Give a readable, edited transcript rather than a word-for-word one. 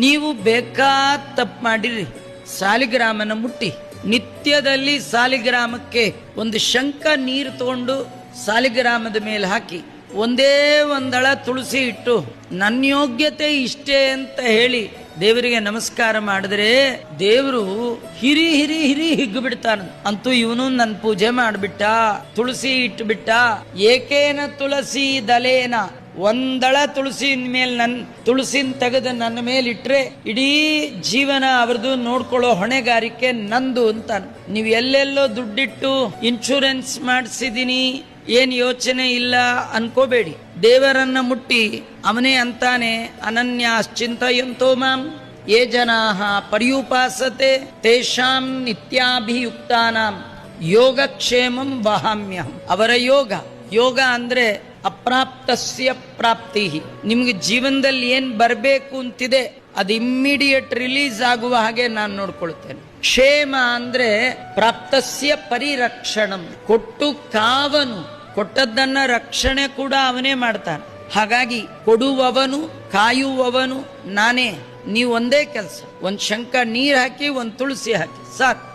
ನೀವು ಬೇಕಾದ ತಪ್ಪು ಮಾಡಿರಿ, ಸಾಲಿಗ್ರಾಮನ ಮುಟ್ಟಿ ನಿತ್ಯದಲ್ಲಿ ಸಾಲಿಗ್ರಾಮಕ್ಕೆ ಒಂದು ಶಂಕ ನೀರು ತಗೊಂಡು ಸಾಲಿಗ್ರಾಮದ ಮೇಲೆ ಹಾಕಿ ಒಂದೇ ಒಂದಳ ತುಳಸಿ ಇಟ್ಟು ನನ್ನ ಯೋಗ್ಯತೆ ಇಷ್ಟೇ ಅಂತ ಹೇಳಿ ದೇವರಿಗೆ ನಮಸ್ಕಾರ ಮಾಡಿದ್ರೆ ದೇವರು ಹಿರಿ ಹಿರಿ ಹಿರಿ ಹಿಗ್ಗು ಬಿಡ್ತಾನ. ಅಂತೂ ಇವನು ನನ್ನ ಪೂಜೆ ಮಾಡಿಬಿಟ್ಟ, ತುಳಸಿ ಇಟ್ಟುಬಿಟ್ಟ. ಏಕೇನ ತುಳಸಿ ದಲೇನ, ಒಂದಳ ತುಳಸಿ ಮೇಲೆ ತುಳಸಿನ ತೆಗೆದು ನನ್ನ ಮೇಲೆ ಇಟ್ರೆ ಇಡೀ ಜೀವನ ಅವ್ರದ್ದು ನೋಡ್ಕೊಳ್ಳೋ ಹೊಣೆಗಾರಿಕೆ ನಂದು ಅಂತಾನೆ. ನೀವು ಎಲ್ಲೆಲ್ಲೋ ದುಡ್ಡಿಟ್ಟು ಇನ್ಶೂರೆನ್ಸ್ ಮಾಡಿಸಿದೀನಿ ಏನ್ ಯೋಚನೆ ಇಲ್ಲ ಅನ್ಕೋಬೇಡಿ. ದೇವರನ್ನ ಮುಟ್ಟಿ ಅವನೇ ಅಂತಾನೆ, ಅನನ್ಯಾಶ್ಚಿಂತಯಂತೋ ಮಾಂ ಯೇ ಜನಾಃ ಪರ್ಯುಪಾಸತೆ ತೇಷಾಂ ನಿತ್ಯಾಭಿಯುಕ್ತಾನಾಂ ಯೋಗಕ್ಷೇಮಂ ವಹಾಮ್ಯಹಂ. ಅವರ ಯೋಗ ಅಂದ್ರೆ ಅಪ್ರಾಪ್ತಸ್ಯ ಪ್ರಾಪ್ತಿ. ನಿಮ್ಗೆ ಜೀವನದಲ್ಲಿ ಏನ್ ಬರಬೇಕು ಅಂತಿದೆ ಅದು ಇಮ್ಮಿಡಿಯೇಟ್ ರಿಲೀಸ್ ಆಗುವ ಹಾಗೆ ನಾನು ನೋಡ್ಕೊಳ್ತೇನೆ. ಕ್ಷೇಮ ಅಂದ್ರೆ ಪ್ರಾಪ್ತಸ್ಯ ಪರಿರಕ್ಷಣಂ. ಕೊಟ್ಟು ಕಾವನು, ಕೊಟ್ಟದ್ದನ್ನ ರಕ್ಷಣೆ ಕೂಡ ಅವನೇ ಮಾಡ್ತಾನೆ. ಹಾಗಾಗಿ ಕೊಡುವವನು ಕಾಯುವವನು ನಾನೇ. ನೀವು ಒಂದೇ ಕೆಲಸ, ಒಂದ್ ಶಂಕ ನೀರ್ ಹಾಕಿ ಒಂದ್ ತುಳಸಿ ಹಾಕಿ ಸಾಕು.